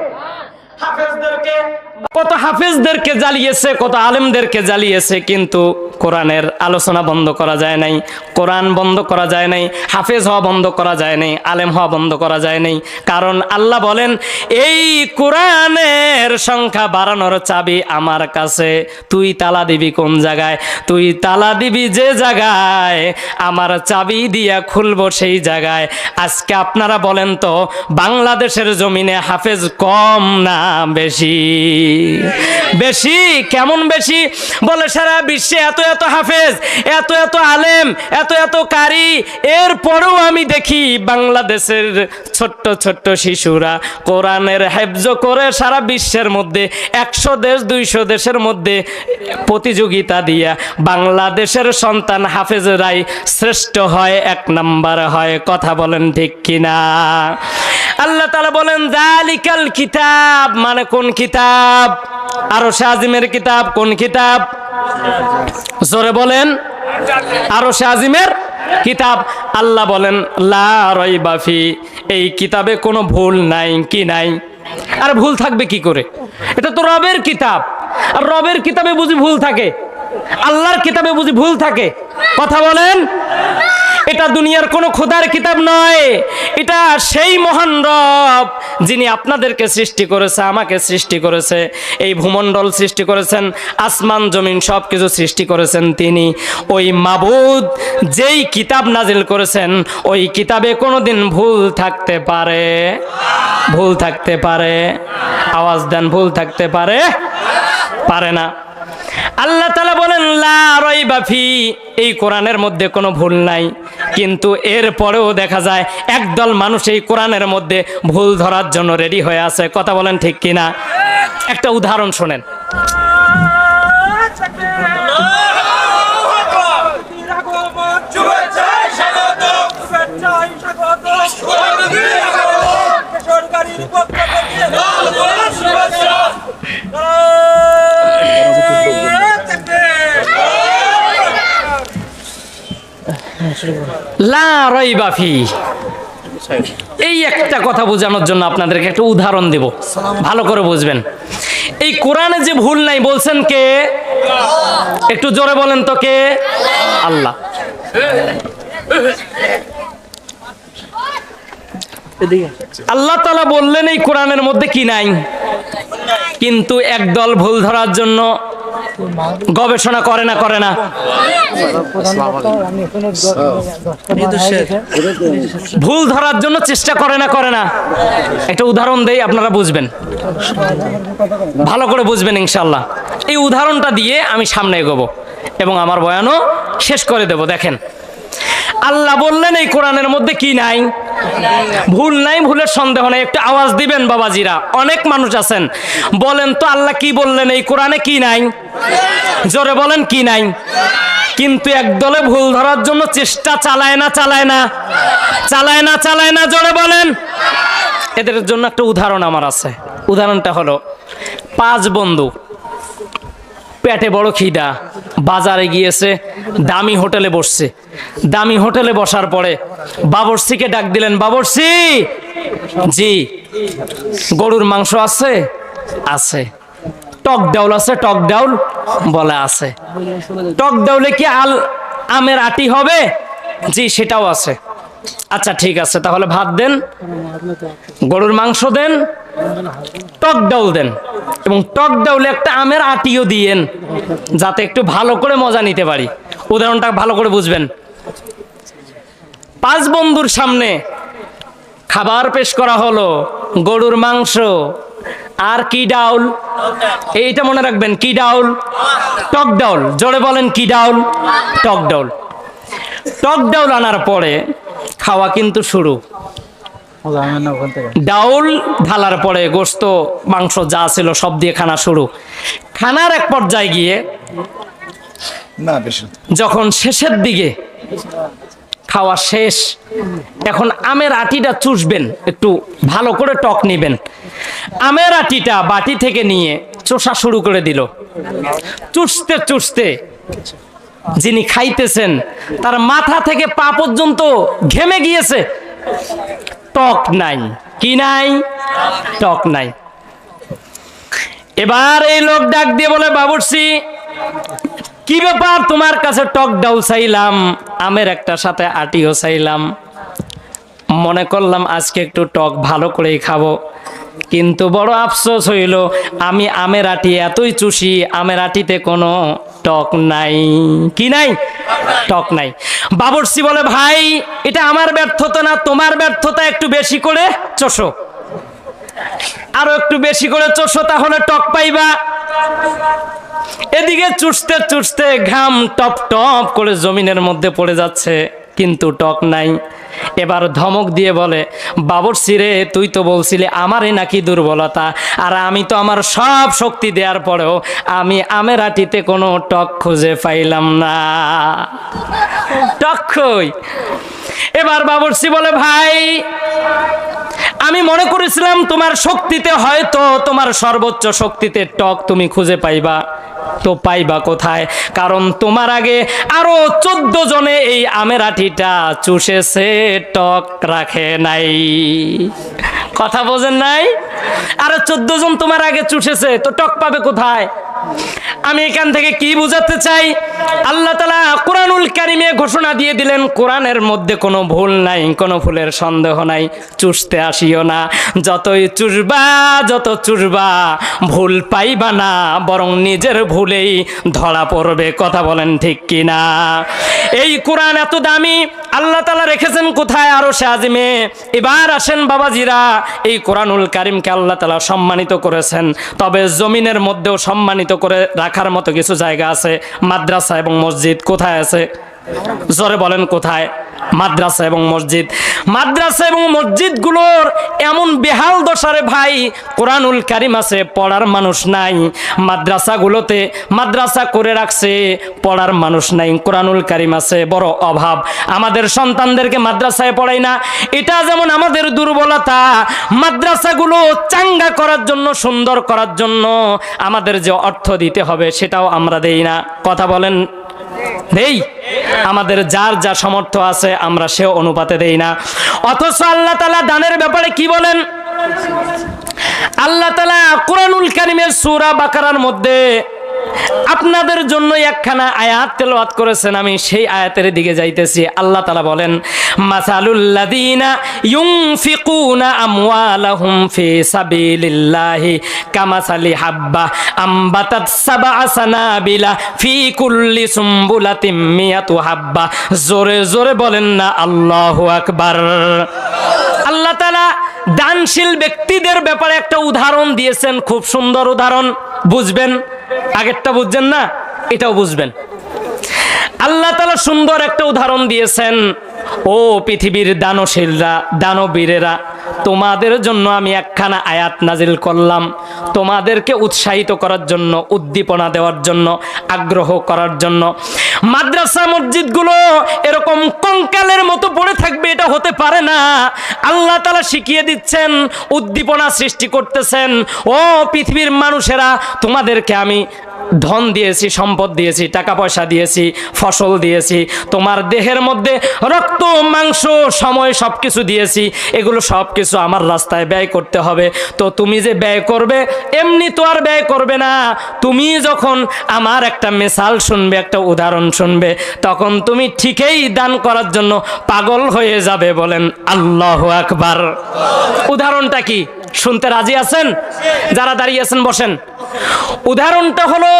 কত হাফেজদেরকে জ্বালিয়েছে, কত আলেমদেরকে জ্বালিয়েছে, কিন্তু কোরআনের আলোচনা বন্ধ করা যায় নাই, কোরআন বন্ধ করা যায় নাই, হাফেজ হওয়া বন্ধ করা যায় নাই, আলেম হওয়া বন্ধ করা যায় নাই। কারণ আল্লাহ বলেন, এই কোরআনের সংখ্যা বাড়ানোর চাবি আমার কাছে। তুই তালা দিবি কোন জায়গায়? তুই তালা দিবি যে জায়গায় আমার চাবি দিয়া খুলবো সেই জায়গায়। আজকে আপনারা বলেন তো, বাংলাদেশের জমিনে হাফেজ কম না বেশি? বেশি। কেমন বেশি? বলে সারা বিশ্বে এত এত হাফেজ, এত এত আলেম, এত এত কারি, এরপরেও আমি দেখি বাংলাদেশের ছোট্ট ছোট্ট শিশুরা কোরআনের হেফজ করে সারা বিশ্বের মধ্যে 100 দেশ 200 দেশের মধ্যে প্রতিযোগিতা দিয়া বাংলাদেশের সন্তান হাফেজরাই শ্রেষ্ঠ হয়, 1 নাম্বার হয়। কথা বলেন ঠিক কিনা? আল্লাহ তাআলা বলেন, যালিকাল কিতাব, মানে কোন কিতাব? আরশে আজিমের কিতাব। কোন কিতাব? জোরে বলেন। আরশে আজিমের কিতাব। আল্লাহ বলেন, লা রাইবা ফি, এই কিতাবে কোনো ভুল নাই। কি নাই? আর ভুল থাকবে কি করে? এটা তো রবের কিতাব, আর রবের কিতাবে বুঝি ভুল থাকে? আল্লাহর কিতাবে বুঝি ভুল থাকে? কথা বলেন। এটা দুনিয়ার কোনো খোদার কিতাব নয়, এটা সেই মহান রব যিনি আপনাদেরকে সৃষ্টি করেছে, আমাকে সৃষ্টি করেছে, এই ভূমণ্ডল সৃষ্টি করেছেন, আসমান জমিন সব কিছু সৃষ্টি করেছেন তিনি। ওই মাবুদ যেই কিতাব নাজিল করেছেন, ওই কিতাবে কোনোদিন ভুল থাকতে পারে? ভুল থাকতে পারে? আওয়াজ দেন, ভুল থাকতে পারে? পারে না। আল্লাহ তাআলা বলেন, লা রাইবা ফি, এই কোরআনের মধ্যে কোনো ভুল নাই। কিন্তু এরপরেও দেখা যায় একদল মানুষ এই কোরআনের মধ্যে ভুল ধরার জন্য রেডি হয়ে আছে। কথা বলেন ঠিক কিনা? একটা উদাহরণ শোনেন। লা রাইবা ফি, এই একটা কথা বোঝানোর জন্য আপনাদেরকে একটা উদাহরণ দেব, ভালো করে বুঝবেন। এই কোরআনে যে ভুল নাই বলছেন কে? একটু জোরে বলেন তো, কে? আল্লাহ। আল্লাহ তাআলা বললেন এই কোরআনের মধ্যে কি নাই, কিন্তু একদল ভুল ধরার জন্য গবেষণা করে না? করে না? ভুল ধরার জন্য চেষ্টা করে না? করে না? একটা উদাহরণ দেই, আপনারা বুঝবেন, ভালো করে বুঝবেন ইনশাআল্লাহ। এই উদাহরণটা দিয়ে আমি সামনে এগোবো এবং আমার বয়ানও শেষ করে দেব। দেখেন, আল্লাহ বললেন এই কোরআনের মধ্যে কি নাই? ভুল নাই, ভুলের সন্দেহ নাই। একটু আওয়াজ দিবেন বাবাজিরা, অনেক মানুষ আছেন, বলেন তো আল্লাহ কি বললেন এই কোরআনে কি নাই? জোরে বলেন, কি নাই? কিন্তু একদলে ভুল ধরার জন্য চেষ্টা চালায় না? চালায় না? চালায় না? চালায় না? জোরে বলেন। এদের জন্য একটা উদাহরণ আমার আছে। উদাহরণটা হলো, 5 বন্ধু, পেটে বড় খিদা, বাজারে গিয়েছে, দামি হোটেলে বসছে। দামি হোটেলে বসার পরে বাবরচিকে ডাক দিলেন, বাবরচি, জি, গরুর মাংস আছে? আছে। টক ডাউল আছে? টক ডাউল? বলে আছে। টক ডাউলে কি আমের আটি হবে? জি, সেটাও আছে। আচ্ছা ঠিক আছে, তাহলে ভাত দেন, গরুর মাংস দেন, টক ডাউল দেন, এবং টক ডাউলে একটা আমের আটিও দিয়েন, যাতে একটু ভালো করে মজা নিতে পারি। উদাহরণটা ভালো করে বুঝবেন। 5 বন্ধুর সামনে খাবার পেশ করা হলো, গরুর মাংস আর কি ডাউল? এইটা মনে রাখবেন, কি ডাউল? টক ডাউল। জোরে বলেন, কি ডাউল? টক ডাউল। টক ডাউল আনার পরে খাওয়া কিন্তু শুরু। ডাউল ঢালার পরে গোশত মাংস যা ছিল সব দিয়ে খানা শুরু। খানার এক পর্যায়ে গিয়ে যখন শেষের দিকে খাওয়া শেষ, এখন আমের আটিটা চুষবেন, একটু ভালো করে টক নিবেন। আমের আটিটা বাটি থেকে নিয়ে চোষা শুরু করে দিল। চুষতে চুষতে যিনি খাইতেছেন তার মাথা থেকে পা পর্যন্ত ঘেমে গিয়েছে, টক নাই। কি নাই? টক নাই। এবার এই লোক ডাক দিয়ে বলে, বাবুর্চি কি ব্যাপার, তোমার কাছে টক ডাউল চাইলাম, আমের একটা সাথে আটিও চাইলাম, মনে করলাম আজকে একটু টক ভালো করেই খাবো, কিন্তু বড় আফসোস হইল আমি আমের আটি এতই চুষি, আমের আটিতে কোনো টক নাই। কি নাই? টক নাই। বাবুর্চি বলে, ভাই এটা আমার ব্যর্থতা না, তোমার ব্যর্থতা, একটু বেশি করে চষো, আরো একটু বেশি করে চষো, তাহলে টক পাইবা। এদিকে চুষতে চুষতে ঘাম টপ টপ করে জমিনের মধ্যে পড়ে যাচ্ছে, কিন্তু টক নাই। এবার ধমক দিয়ে বলে, বাবুর্চি রে, তুই তো বলছিলি আমারই নাকি দুর্বলতা, আর আমি তো আমার সব শক্তি দেওয়ার পরেও আমি আমের আটিতে কোনো টক খুঁজে পাইলাম না। টক কই? এবার বাবুর্চি বলে, ভাই আমি মনে করেছিলাম তোমার শক্তিতে, হয়তো তোমার সর্বোচ্চ শক্তিতে টক তুমি খুঁজে পাইবা, তো পাইবা কোথায়? কারণ তোমার আগে আরো 14 জনে এই আমের আটিটা চুষেছে, টক রাখে নাই। কথা বোঝেন নাই? আরো 14 জন তোমার আগে চুষেছে, তো টক পাবে কোথায়? আমি এখান থেকে কি বুঝাতে চাই? আল্লাহ তাআলা কোরআনুল কারীমে ঘোষণা দিয়ে দিলেন, কোরআনের মধ্যে কোনো ভুল নাই, কোনো ভুলের সন্দেহ নাই, চুষতে আসিও না। যতই চুষবা, যত চুষবা, ভুল পাইবা না, বরং নিজের ভুলেই ধরা পড়বে। কথা বলেন ঠিক কিনা? এই কোরআন এত দামি, আল্লাহ তাআলা রেখেছেন কোথায়? আরশে আজিমে। এবার আসেন বাবাজিরা, এই কোরআনুল কারীমকে আল্লাহ তাআলা সম্মানিত করেছেন, তবে জমিনের মধ্যেও সম্মানিত করে রাখার মতো কিছু জায়গা আছে। মাদ্রাসা এবং মসজিদ কোথায় আছে? জোরে বলেন, কোথায়? মাদ্রাসা এবং মসজিদ। মাদ্রাসা এবং মসজিদগুলোর এমন বেহাল দশারে ভাই, কোরআনুল কারীম আছে, পড়ার মানুষ নাই। মাদ্রাসাগুলোতে মাদ্রাসা করে রাখছে, পড়ার মানুষ নাই। কোরআনুল কারীম আছে, বড় অভাব। আমাদের সন্তানদেরকে মাদ্রাসায় পড়াই না, এটা যেমন আমাদের দুর্বলতা। মাদ্রাসাগুলো চাঙ্গা করার জন্য, সুন্দর করার জন্য আমাদের যে অর্থ দিতে হবে সেটাও আমরা দেই না। কথা বলেন, দেই? আমাদের যার যা সামর্থ্য আছে আমরা সে অনুপাতে দেই না। অথচ আল্লাহ তাআলা দানের ব্যাপারে কি বলেন? আল্লাহ তাআলা কোরআনুল কারীমের সূরা বাকারার মধ্যে আপনাদের জন্য একখানা আয়াত তেলাওয়াত করেছেন, আমি সেই আয়াতের দিকে যাইতেছি। আল্লাহ তাআলা বলেন, মাসালুল লাযিনা ইউনফিকুনা আমওয়ালাহুম ফি সাবিলিল্লাহি কামাসালি হাব্বা আমবাতাত সাবআ সানাবিলা ফি কুল্লি সুমবুলাতিম মিয়াতু হাব্বা। জোরে জোরে বলেন না আল্লাহু আকবার। আল্লাহ তাআলা দানশীল ব্যক্তিদের ব্যাপারে একটা উদাহরণ দিয়েছেন, খুব সুন্দর উদাহরণ। বুঝবেন? আগেরটা বুঝছেন না, এটাও বুঝবেন। আল্লাহ তাআলা সুন্দর একটা উদাহরণ দিয়েছেন। ও পৃথিবীর দানশীলরা, দানবীরেরা, তোমাদের জন্য আমি একখানা আয়াত নাজিল করলাম, তোমাদেরকে উৎসাহিত করার জন্য, উদ্দীপনা দেওয়ার জন্য, আগ্রহ করার জন্য। মাদ্রাসা মসজিদগুলো এরকম কঙ্কালের মতো পড়ে থাকবে, এটা হতে পারে না। আল্লাহ তাআলা শিখিয়ে দিচ্ছেন, উদ্দীপনা সৃষ্টি করতেছেন। ও পৃথিবীর মানুষেরা, তোমাদেরকে আমি ধন দিয়েছি, সম্পদ দিয়েছি, টাকা পয়সা দিয়েছি, ফসল দিয়েছি, তোমার দেহের মধ্যে রক্ত, মাংস, সময় সবকিছু দিয়েছি। এগুলো সবকিছু আমার রাস্তায় ব্যয় করতে হবে। তো তুমি যে ব্যয় করবে, এমনি তো আর ব্যয় করবে না। তুমি যখন আমার একটা মিসাল শুনবে, একটা উদাহরণ শুনবে, তখন তুমি ঠিকই দান করার জন্য পাগল হয়ে যাবে। বলেন আল্লাহু আকবার। উদাহরণটা কি শুনতে রাজি আছেন? যারা দাঁড়িয়ে আছেন বসেন। উদাহরণটা হলো,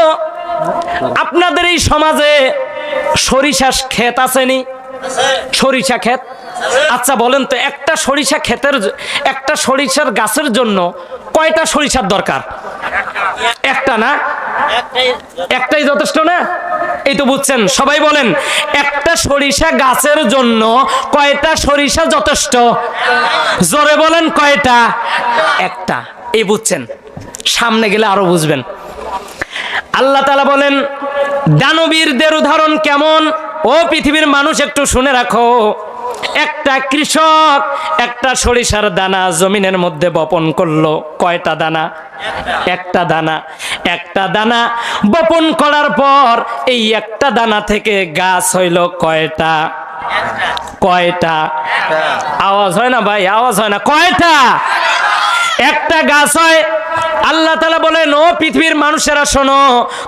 আপনাদের এই সমাজে সরিষা ক্ষেত আসেনি? সরিষা ক্ষেত আচ্ছা বলেন তো, একটা সরিষা ক্ষেতের, একটা সরিষার গাছের জন্য কয়টা সরিষার দরকার? একটা না? একটাই যথেষ্ট না? এই তো বুঝছেন সবাই, বলেন একটা সরিষা গাছের জন্য কয়টা সরিষা যথেষ্ট? জোরে বলেন কয়টা? একটা। এই বুঝছেন, সামনে গেলে আরো বুঝবেন। আল্লাহ তাআলা বলেন দানবীরদের উদাহরণ কেমন? ও পৃথিবীর মানুষ একটু শুনে রাখো। একটা কৃষক একটা সরিষার দানা জমিনের মধ্যে বপন করলো। কয়টা দানা? একটা দানা। একটা দানা বপন করার পর এই একটা দানা থেকে গাছ হইল কয়টা? কয়টা? আওয়াজ হয় না ভাই, আওয়াজ হয় না। কয়টা? একটা গাছ হয়। আল্লাহ তাআলা বলেন ও পৃথিবীর মানুষেরা শোনো,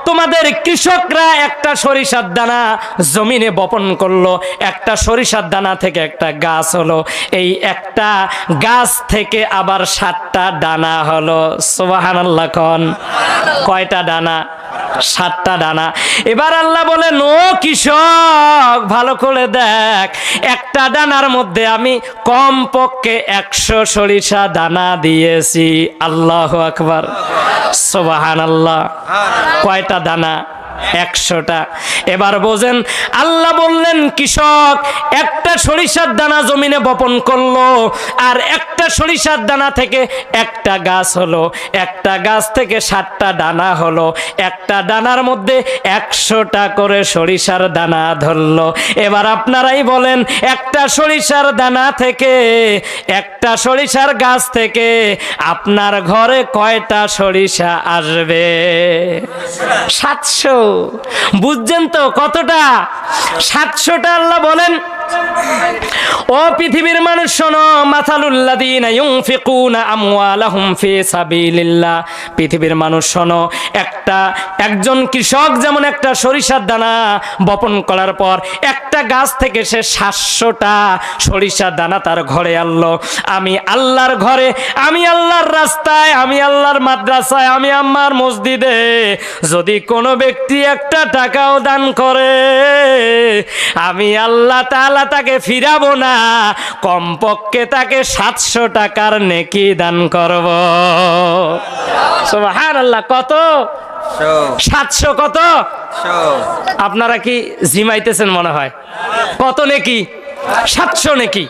তোমাদের কৃষকরা একটা সরিষার দানা জমিনে বপন করলো, একটা সরিষার দানা থেকে একটা গাছ হলো, এই একটা গাছ থেকে আবার 7টা দানা হলো। সুবহানাল্লাহ কোন? কয়টা দানা? 7টা দানা। এবার আল্লাহ বলেন ও কৃষক ভালো করে দেখ, একটা দানার মধ্যে আমি কমপক্ষে 100 সরিষা দানা দিয়েছি। আল্লাহু আকবার, সুবহানাল্লাহ। কয়টা দানা? 100টা। এবার বোঝেন, আল্লাহ বললেন কৃষক একটা সরিষার দানা জমিনে বপন করলো, আর একটা সরিষার দানা থেকে একটা গাছ হলো, একটা গাছ থেকে 7টা দানা হলো, একটা দানার মধ্যে 100টা করে সরিষার দানা ধরলো। এবার আপনারাই বলেন একটা সরিষার দানা থেকে, একটা সরিষার গাছ থেকে আপনার ঘরে কয়টা সরিষা আসবে? 700। বুঝছেন তো কতটা? 700টা। আল্লাহ বলেন ও পৃথিবীর মানুষ শোনো, মাসালুল্লাযীনা ইউনফিকুনা আমওয়ালাহুম ফি সাবিলিল্লাহ। পৃথিবীর মানুষ শোনো, একজন কৃষক যেমন একটা সরিষার দানা বপন করার পর একটা গাছ থেকে সে 700টা সরিষার দানা তার ঘরে আনলো। আমি আল্লাহর ঘরে, আমি আল্লাহর রাস্তায়, আমি আল্লাহর মাদ্রাসায়, আমি আমার মসজিদে যদি কোনো ব্যক্তি একটা টাকাও দান করে, আমি আল্লাহ তাআলা তাকে ফিরাবো না, কমপক্ষে তাকে 700 টাকার নেকি দান করব। সুবহানাল্লাহ। কত? 700। কত? আপনারা কি জিমাইতেছেন মনে হয়? কত নেকি? 700 নেকি।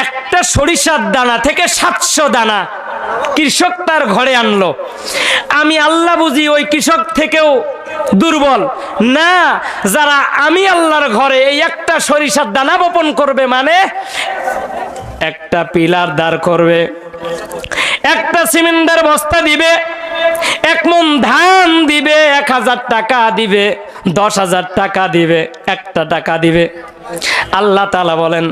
একটা সরিষার দানা থেকে 700 দানা কৃষক তার ঘরে আনলো। আমি আল্লাহ বুঝি ওই কৃষক থেকেও দুর্বল না? যারা আমি আল্লাহর ঘরে এই একটা সরিষার দানা বপন করবে, মানে একটা পিলার দাঁড় করবে, একটা সিমেন্টের বস্তা দিবে, 1 মণ ধান দিবে, 1000 টাকা দিবে, 10,000 টাকা দিবে, 1টা টাকা দিবে। আল্লাহ তাআলা বলেন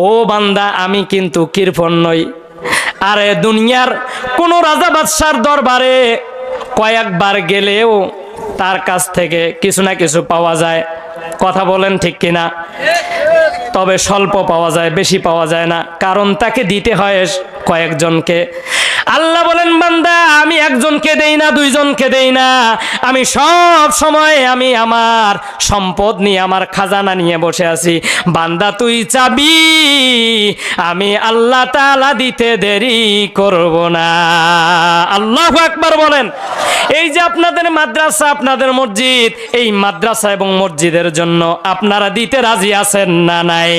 ও বান্দা আমি কিন্তু কৃপণ নই। আরে দুনিয়ার কোন রাজা বাদশার দরবারে কয়েকবার গেলেও তার কাছ থেকে কিছু না কিছু পাওয়া যায়। কথা বলেন ঠিক কিনা? তবে স্বল্প পাওয়া যায়, বেশি পাওয়া যায় না, কারণ তাকে দিতে হয় কয়েকজনকে। আল্লাহ বলেন বান্দা আমি একজনকে দেই না, 2জনকে দেই না, আমি সব সময় আমি আমার সম্পদ নিয়ে, আমার খাজানা নিয়ে বসে আছি। বান্দা তুই চাবি, আমি আল্লাহ তাআলা দিতে দেরি করব না। আল্লাহু আকবার বলেন। এই যে আপনাদের মাদ্রাসা, আপনাদের মসজিদ, এই মাদ্রাসা এবং মসজিদের জন্য আপনারা দিতে রাজি আছেন না নাই?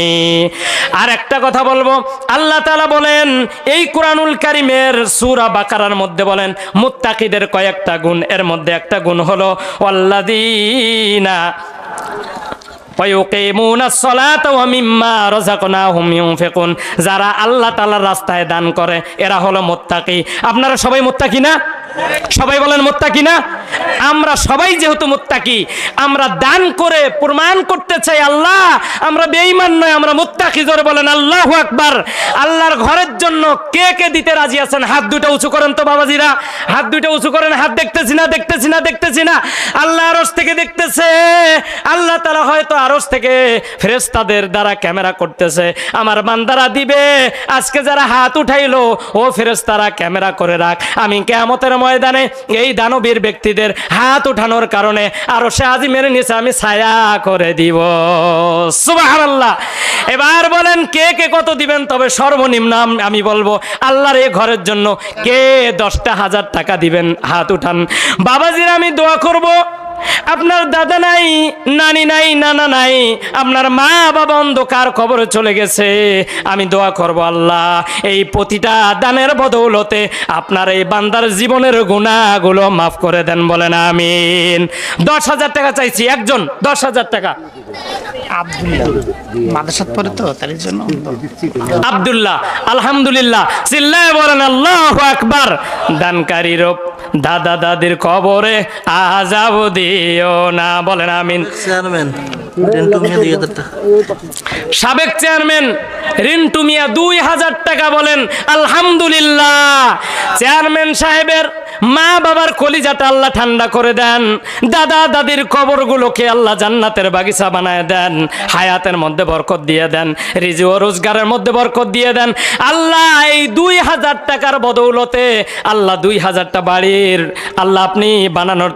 আর একটা কথা বলবো, আল্লাহ তাআলা বলেন এই কুরআনুল কারীমের সূরা বাকারার মধ্যে বলেন মুত্তাকিদের কয়েকটা গুণ, এর মধ্যে একটা গুণ হলো ওয়াল্লাযীনা ওয়ায়ুকিমুনাস সালাতা ওয়া মিম্মা রাযাকনাহুম ইউনফিকুন। যারা আল্লাহ তাআলার রাস্তায় দান করে এরা হলো মুত্তাকি। আপনারা সবাই মুত্তাকি না? সবাই বলেন মুত্তাকি না? আমরা সবাই যেহেতু মুত্তাকি, আমরা দান করে প্রমাণ করতে চাই আল্লাহ আমরা বেঈমান নয়, আমরা মুত্তাকি। জোরে বলেন আল্লাহু আকবার। আল্লাহর ঘরের জন্য কে কে দিতে রাজি আছেন? হাত দুটো উঁচু করেন তো বাবাজিরা, হাত দুটো উঁচু করেন। হাত দেখতেছি না, দেখতেছি না, দেখতেছি না। আল্লাহ আরশ থেকে দেখতেছে। আল্লাহ তাআলা হয়তো আরশ থেকে ফেরেশতাদের দ্বারা ক্যামেরা করতেছে, আমার বান্দারা দিবে। আজকে যারা হাত উঠাইলো ও ফেরেশতারা ক্যামেরা করে রাখ, আমি কিয়ামতের ময়দানে এই দানবীর ব্যক্তিদের প্রেসিডেন্টের হাত উঠানোর কারণে আরো সে আজিমের নিচে আমি ছায়া করে দিব। সুবহানাল্লাহ। এবার বলেন কে কে কত দিবেন? তবে সর্বনিম্ন আমি বলবো আল্লাহর এই ঘরের জন্য কে 10,000 টাকা দিবেন? হাত উঠান। বাবাজির আমি দোয়া করব, আপনার দাদা নাই, নানি নাই, নানা নাই, আপনার মা বাবা অন্ধকার কবরে চলে গেছে। আমি দোয়া করব আল্লাহ এই প্রতিটা দানের বদৌলতে আপনার এই বান্দার জীবনের গুনাহগুলো মাফ করে দেন, বলেন আমিন। 10,000 টাকা চাইছি, একজন 10,000 টাকা। আব্দুল্লাহ মাদ্রাসাত পড়ে তো তার জন্য। আব্দুল্লাহ, আলহামদুলিল্লাহ, চিল্লায় বলেন আল্লাহু আকবার। দানকারীর দাদা দাদির কবরে আযাব দিও না, বলেন আমিন। চেয়ারম্যান রিন্টু মিয়া 2000 টাকা। সাবেক চেয়ারম্যান রিন্টু মিয়া 2000 টাকা, বলেন আলহামদুলিল্লাহ। চেয়ারম্যান সাহেবের মা বাবার কলিজাটা আল্লাহ ঠান্ডা করে দেন, দাদা দাদির কবরগুলোকে আল্লাহ জান্নাতের বাগিচা বানায় দেন, হায়াতের মধ্যে বরকত দিয়ে দেন, রিজি ও রোজগারের মধ্যে বরকত দিয়ে দেন আল্লাহ। এই 2000 টাকার বদৌলতে আল্লাহ 2000টা বাড়ির আল্লাহ আপনি বানানোর